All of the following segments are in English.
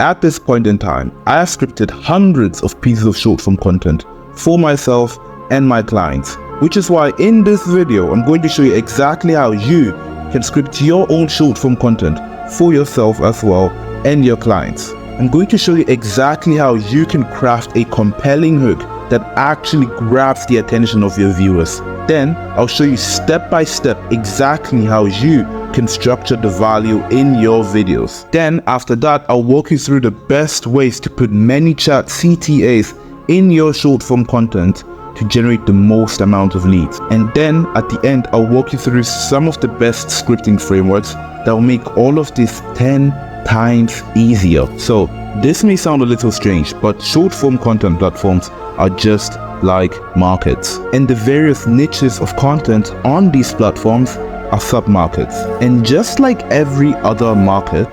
at this point in time, I have scripted hundreds of pieces of short form content for myself and my clients, which is why in this video, I'm going to show you exactly how you can script your own short form content for yourself as well and your clients. I'm going to show you exactly how you can craft a compelling hook that actually grabs the attention of your viewers. Then I'll show you step by step exactly how you can structure the value in your videos. Then after that, I'll walk you through the best ways to put ManyChat CTAs in your short form content to generate the most amount of leads. And then at the end, I'll walk you through some of the best scripting frameworks that will make all of this 10 times easier. So this may sound a little strange, but short form content platforms are just like markets, and the various niches of content on these platforms are sub-markets. And just like every other market,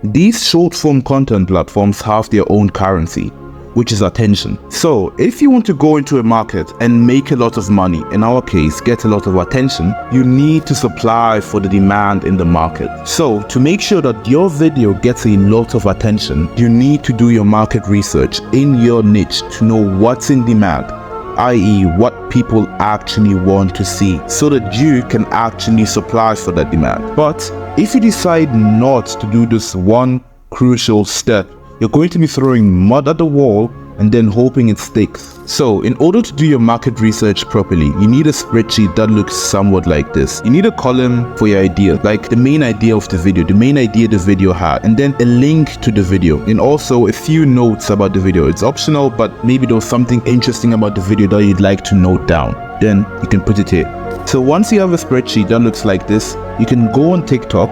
these short form content platforms have their own currency, which is attention. So if you want to go into a market and make a lot of money, in our case get a lot of attention, you need to supply for the demand in the market. So to make sure that your video gets a lot of attention, you need to do your market research in your niche to know what's in demand, i.e. what people actually want to see, so that you can actually supply for that demand. But if you decide not to do this one crucial step, you're going to be throwing mud at the wall and then hoping it sticks. So in order to do your market research properly, you need a spreadsheet that looks somewhat like this. You need a column for your idea, like the main idea of the video, the main idea the video had, and then a link to the video, and also a few notes about the video. It's optional, but maybe there was something interesting about the video that you'd like to note down. Then you can put it here. So once you have a spreadsheet that looks like this, you can go on TikTok,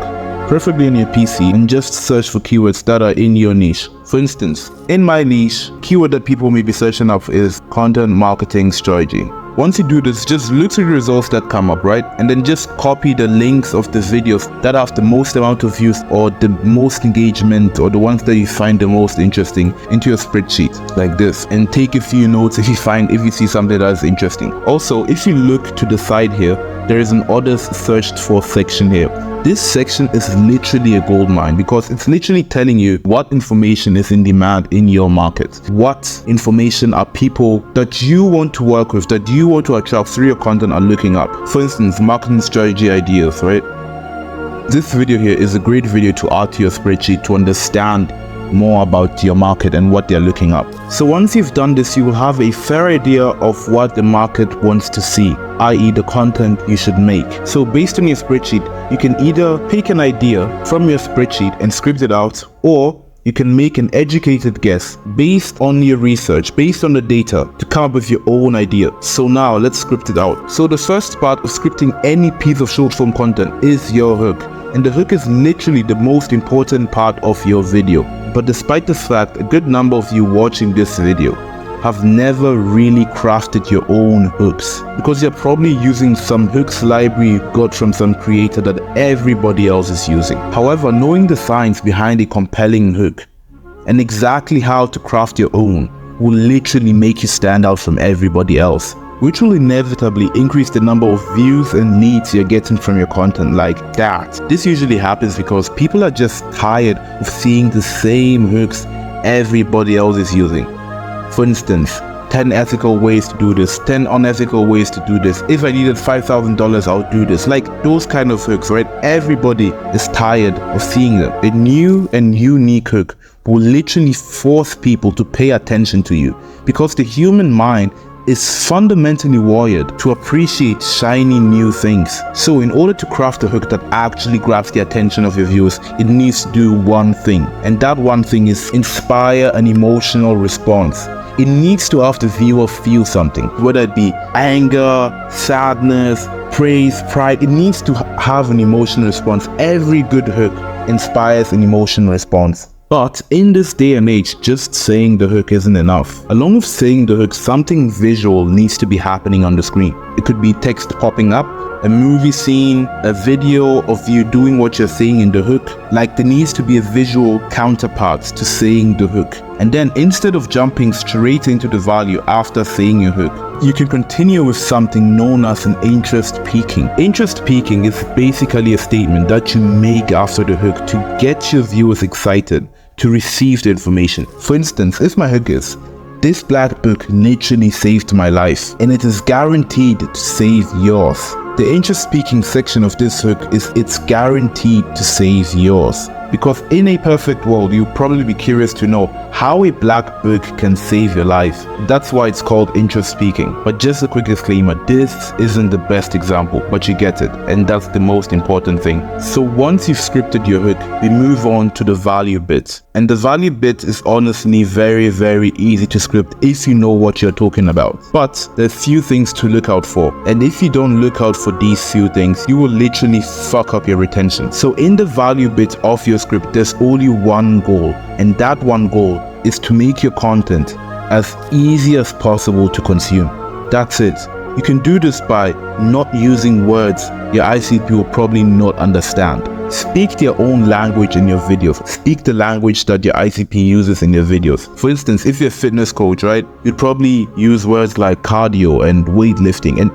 preferably on your PC, and just search for keywords that are in your niche. For instance, in my niche, keyword that people may be searching up is content marketing strategy. Once you do this, just look through the results that come up, right? And then just copy the links of the videos that have the most amount of views or the most engagement or the ones that you find the most interesting into your spreadsheet like this, and take a few notes if you see something that is interesting. Also, if you look to the side here, there is an others searched for section here. This section is literally a gold mine because it's literally telling you what information is in demand in your market. What information are people that you want to work with, that you want to attract through your content are looking up. For instance, marketing strategy ideas, right? This video here is a great video to add to your spreadsheet to understand more about your market and what they're looking up. So once you've done this, you will have a fair idea of what the market wants to see, i.e. the content you should make. So based on your spreadsheet, you can either pick an idea from your spreadsheet and script it out, or you can make an educated guess based on your research, based on the data, to come up with your own idea. So now let's script it out. So the first part of scripting any piece of short form content is your hook. And the hook is literally the most important part of your video. But despite the fact a good number of you watching this video have never really crafted your own hooks, because you're probably using some hooks library you got from some creator that everybody else is using. However, knowing the science behind a compelling hook and exactly how to craft your own will literally make you stand out from everybody else, which will inevitably increase the number of views and leads you're getting from your content like that. This usually happens because people are just tired of seeing the same hooks everybody else is using. For instance, 10 ethical ways to do this, 10 unethical ways to do this. If I needed $5,000, I'll do this. Like those kind of hooks, right? Everybody is tired of seeing them. A new and unique hook will literally force people to pay attention to you, because the human mind is fundamentally wired to appreciate shiny new things. So in order to craft a hook that actually grabs the attention of your viewers, it needs to do one thing. And that one thing is inspire an emotional response. It needs to have the viewer feel something, whether it be anger, sadness, praise, pride. It needs to have an emotional response. Every good hook inspires an emotional response. But in this day and age, just saying the hook isn't enough. Along with saying the hook, something visual needs to be happening on the screen. It could be text popping up, a movie scene, a video of you doing what you're saying in the hook. Like there needs to be a visual counterpart to saying the hook. And then instead of jumping straight into the value after saying your hook, you can continue with something known as an interest peaking. Interest peaking is basically a statement that you make after the hook to get your viewers excited, to receive the information. For instance, if my hook is, "This black book literally saved my life," and it is guaranteed to save yours. The interest speaking section of this hook is "It's guaranteed to save yours." Because in a perfect world, you'll probably be curious to know how a black book can save your life. That's why it's called interest speaking. But just a quick disclaimer, this isn't the best example, but you get it. And that's the most important thing. So once you've scripted your hook, we move on to the value bit. And the value bit is honestly very, very easy to script if you know what you're talking about. But there's few things to look out for. And if you don't look out for these few things, you will literally fuck up your retention. So in the value bit of your script, there's only one goal, and that one goal is to make your content as easy as possible to consume. That's it. You can do this by not using words your ICP will probably not understand. Speak their own language in your videos. Speak the language that your ICP uses in your videos. For instance, if you're a fitness coach, right, you'd probably use words like cardio and weightlifting, and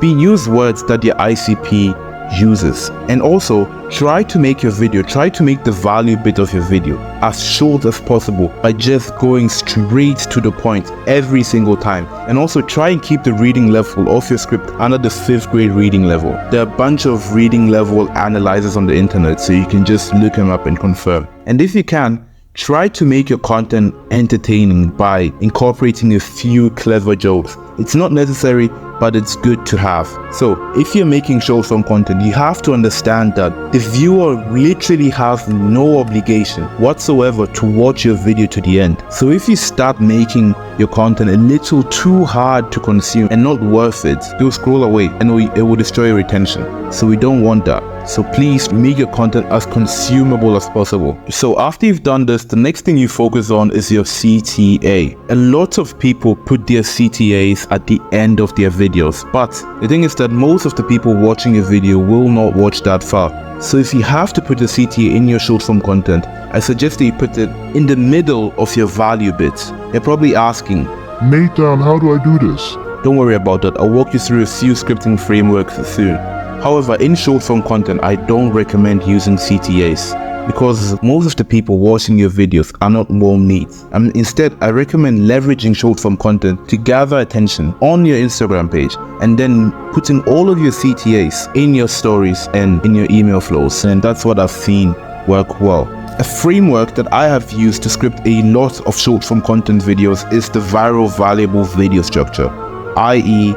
use words that your ICP uses. And also try to make the value bit of your video as short as possible by just going straight to the point every single time. And also try and keep the reading level of your script under the 5th grade reading level. There are a bunch of reading level analyzers on the internet, so you can just look them up and confirm. And if you can, try to make your content entertaining by incorporating a few clever jokes. It's not necessary, but it's good to have. So if you're making short form content, you have to understand that the viewer literally has no obligation whatsoever to watch your video to the end. So if you start making your content a little too hard to consume and not worth it, they'll scroll away and it will destroy your retention. So we don't want that. So please make your content as consumable as possible. So after you've done this, the next thing you focus on is your CTA. A lot of people put their CTAs at the end of their videos, but the thing is that most of the people watching your video will not watch that far. So if you have to put a CTA in your short form content, I suggest that you put it in the middle of your value bit. You're probably asking, "Nathan, how do I do this?" Don't worry about that. I'll walk you through a few scripting frameworks soon. However, in short form content, I don't recommend using CTAs because most of the people watching your videos are not warm leads. Instead, I recommend leveraging short form content to gather attention on your Instagram page and then putting all of your CTAs in your stories and in your email flows. And that's what I've seen work well. A framework that I have used to script a lot of short form content videos is the viral valuable video structure, i.e.,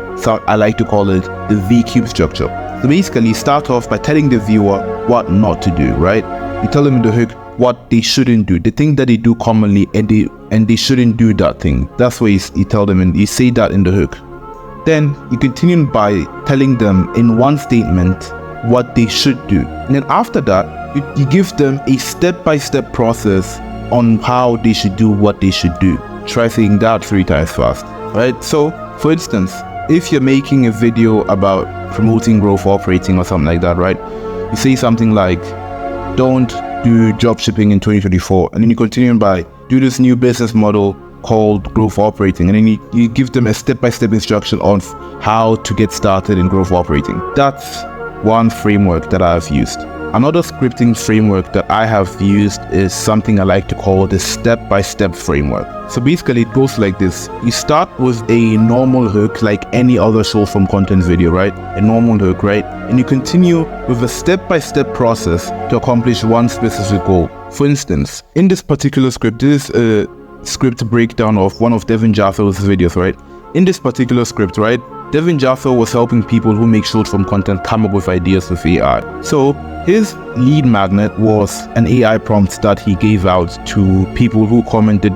I like to call it the V-cube structure. So basically, start off by telling the viewer what not to do, right? You tell them in the hook what they shouldn't do, the thing that they do commonly, and they shouldn't do that thing. That's why you tell them, and you say that in the hook. Then you continue by telling them in one statement what they should do. And then after that, you give them a step-by-step process on how they should do what they should do. Try saying that 3 times fast, right? So, for instance, if you're making a video about promoting growth operating or something like that, right? You say something like, "Don't do drop shipping in 2024." And then you continue by, "Do this new business model called growth operating." And then you give them a step-by-step instruction on how to get started in growth operating. That's one framework that I've used. Another scripting framework that I have used is something I like to call the step-by-step framework. So basically it goes like this. You start with a normal hook like any other short form content video, right? A normal hook, right? And you continue with a step-by-step process to accomplish one specific goal. For instance, in this particular script, this is a script breakdown of one of Devin Jaffel's videos, right? In this particular script, right, Devin Jaffel was helping people who make short form content come up with ideas with AI. So his lead magnet was an AI prompt that he gave out to people who commented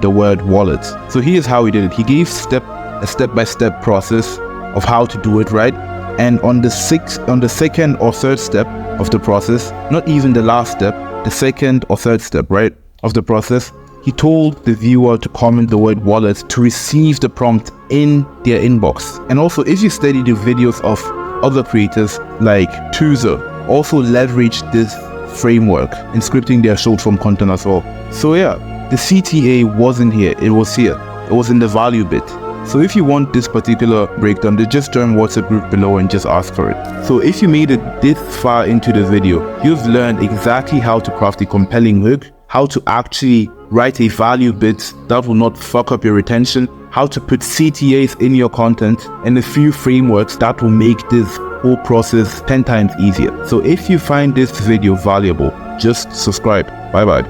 the word wallet. So here's how he did it. He gave a step-by-step process of how to do it, right? And on the second or third step of the process, not even the last step, the second or third step, right, of the process, he told the viewer to comment the word wallet to receive the prompt in their inbox. And also, if you study the videos of other creators like Tuzer, also leverage this framework in scripting their short form content as well. So yeah, the CTA wasn't here, it was here. It was in the value bit. So if you want this particular breakdown, then just join WhatsApp group below and just ask for it. So if you made it this far into the video, you've learned exactly how to craft a compelling hook, how to actually write a value bit that will not fuck up your retention, how to put CTAs in your content, and a few frameworks that will make this whole process 10 times easier. So if you find this video valuable, just subscribe. Bye bye.